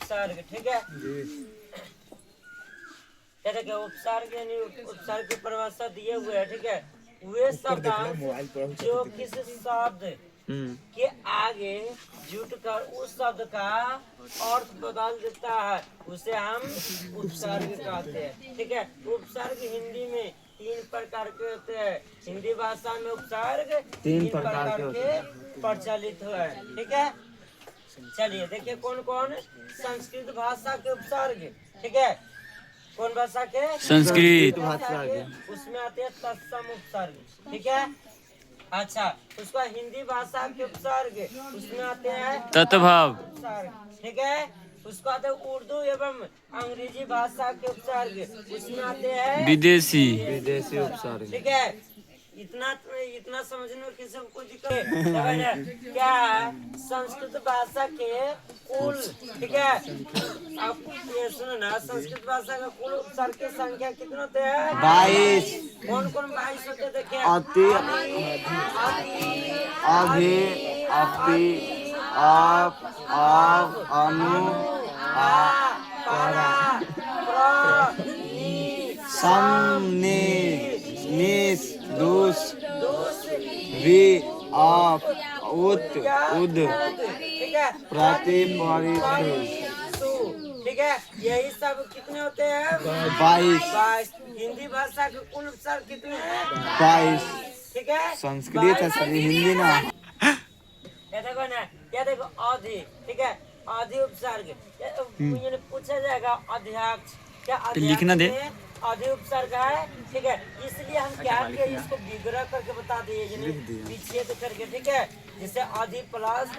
उपसर्ग, ठीक है। क्या देखिए उपसर्ग यानी उपसर्ग की परिभाषा दिए हुए है, ठीक है। वे शब्द जो किसी शब्द के आगे जुटकर उस शब्द का अर्थ बदल देता है उसे हम उपसर्ग कहते हैं, ठीक है। उपसर्ग हिंदी में 3 प्रकार के होते हैं। हिंदी भाषा में उपसर्ग 3 प्रकार के प्रचलित हुए हैं, ठीक है। चलिए देखिए कौन कौन। संस्कृत भाषा के उपसर्ग, ठीक है। कौन भाषा के? संस्कृत भाषा के उसमें आते हैं तत्सम उपसर्ग, ठीक है। अच्छा, उसका हिंदी भाषा के उपसर्ग उसमें आते हैं तत्भाव उपसर्ग, ठीक है। उसको आते हैं उर्दू एवं अंग्रेजी भाषा के उपसर्ग उसमें आते हैं विदेशी उपसर्ग, ठीक है। इतना समझने में किसी को कोई दिक्कत है? क्या है संस्कृत भाषा के कुल, ठीक है। आप ये सुनो ना, संस्कृत भाषा का कुल उपसर्ग की संख्या कितने होते हैं? 22। कौन कौन 22 होते हैं? देखिए अति, अभि, अपि, आप, अनु, परा, प्र, नी, सम, निस, दुस, वि, आप, उत, उद, ठीक है। प्रति, परिधि, ठीक है। यही सब कितने होते हैं? 22। हिंदी भाषा के कुल उपसर्ग कितने हैं? 22। ठीक है। संस्कृत है सभी हिंदी ना। ये देखो ना, ये देखो अधि, ठीक है। अधि उपसर्ग ये पूछा जाएगा अध्यक्ष, क्या लिखना दे। अधि उपसर्ग है, ठीक है। इसलिए हम क्या किए इसको विग्रह करके बता दिए, विच्छेद करके, ठीक है। जैसे अधि प्लस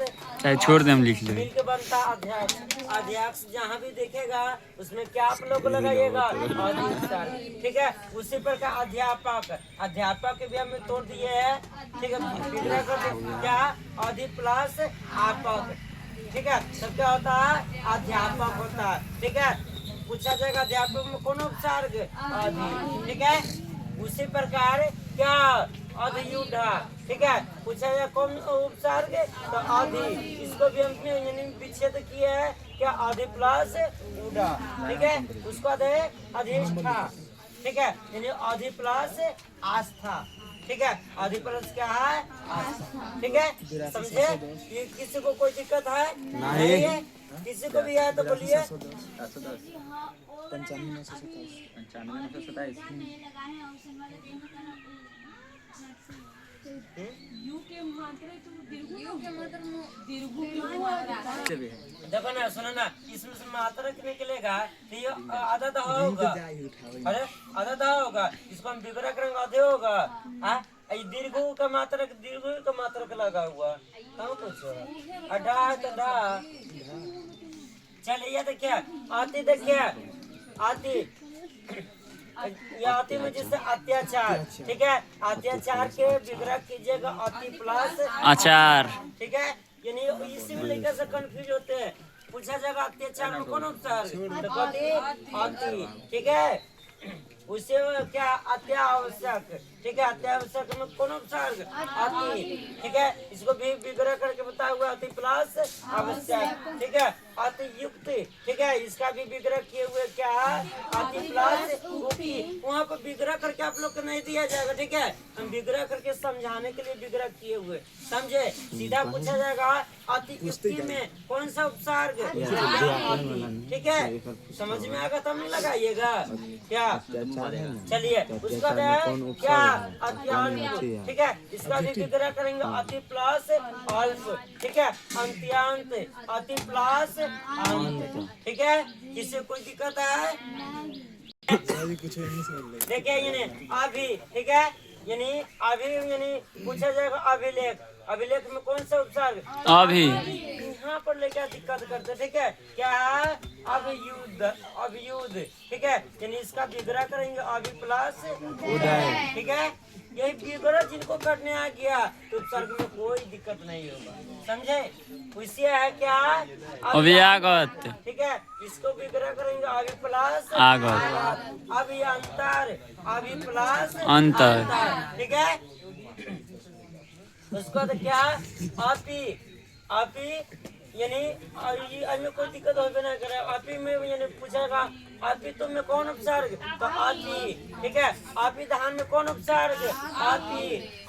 चाहे छोड़ दे हम लिख ले। मिलके बनता अध्यक्ष। अध्यक्ष जहाँ भी देखेगा उसमें क्या आप लोग लगाइएगा? अधि उपसर्ग, ठीक है। उसी प्रकार अध्यापक, अध्यापक के भी हमें तोड़ दिए है, ठीक है। विग्रह करके क्या अधि प्लस आपक, ठीक है। तब क्या होता है? अध्यापक होता है, ठीक है। पूछा जाएगा अध्यापक में कौन उपसर्ग? अधि, ठीक है। उसी प्रकार क्या अधियुद्ध, ठीक है। पूछा जाएगा कौन उपसर्ग? तो अधि। इसको भी हमने यानी विच्छेद किया है, क्या अधि प्लस उड़ा, ठीक है। उसको दे अधिष्ठा, ठीक है। यानी अधि प्लस आस्था, ठीक है। अधि प्लस क्या है? आस्था, ठीक है। समझे? ये किसी को कोई दिक्कत है? नहीं है। किसी को भी है तो बोलिए। 95,927 देखो ना, सुनो ना, इसमें से मात्रक निकलेगा तो ये आधा दहा होगा। अरे आधा दहा होगा, इसको हम विग्रह करेंगे आधे होगा। दीर्घ का मात्रक लगा हुआ कहाँ कुछ अड्डा तो डा। चलिए ये देखिए आती, देखिए आती, ये आती में जैसे अत्याचार, ठीक है। अत्याचार के विग्रह कीजिएगा अति प्लस आचार, ठीक है। यानी इसी में लेकर से कंफ्यूज होते हैं। पूछा जाएगा अत्याचार में कौन उपसर्ग? तो अति, ठीक है। उसे क्या अत्यावश्यक, ठीक है। अत्यावश्यक में कौन उपसर्ग? अति, ठीक है। इसको भी विग्रह करके बताया हुआ अति प्लस आवश्यक, ठीक है। अति युक्त, ठीक है। इसका भी विग्रह किए हुए क्या है? अति प्लस उपी। वहाँ पर विग्रह करके आप लोग को नहीं दिया जाएगा, ठीक है। हम विग्रह करके समझाने के लिए विग्रह किए हुए, समझे। सीधा पूछा जाएगा अति युक्ति में कौन सा उपसर्ग? ठीक है। समझ में आएगा तब नहीं लगाइएगा क्या? चलिए उसका क्या अत्यंत, ठीक है। इसका भी विग्रह करेंगे अति प्लस अल्प, ठीक है। अंत्यांत अति प्लस अंत, ठीक है। किसी कोई दिक्कत है? देखिए यानी अभी, ठीक है। यानी अभी यानी पूछा जाएगा अभिलेख, अभिलेख में कौन सा उपसर्ग? अभी। यहाँ पर लेकर दिक्कत करते, ठीक है। क्या है? अभियुद्ध, अभियुद्ध, ठीक है। यानी इसका विग्रह करेंगे अभि प्लस उदय, ठीक है। यही विग्रह जिनको करने आ गया तो उपसर्ग में कोई दिक्कत नहीं होगा, समझे। उसी है क्या? अव्यागत, ठीक है। इसको विग्रह करेंगे अभि प्लस आगत, अभियंतर, अभि प्लस अंतर, ठीक है। उसको तो क्या? अपी, अपी यानी ये अन्य कोई दिक्कत होबे ना करे। आपी में यानी पूछेगा आपी तुम में कौन उपसर्ग, तो आपी, ठीक है। आपी धान में कौन उपसर्ग, आपी।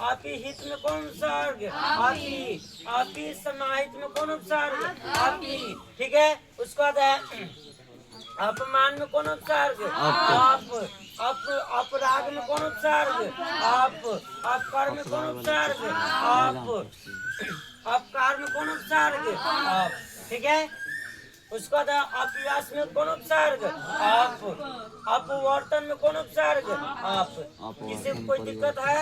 आपी हित में कौन उपसर्ग, आपी। आपी समाहित में कौन उपसर्ग, आपी, ठीक है। उसके बाद है अपमान में कौन उपसर्ग, आप। अपराग में कौन उपसर्ग, आप। अपकार में कौन उपसर्ग, आप। अपकार में कौन उपसर्ग, आप, ठीक है। उसके बाद अपयास में कौन उपसर्ग, आप। अपवर्तन में कौन उपसर्ग, आप। किसी को कोई दिक्कत है?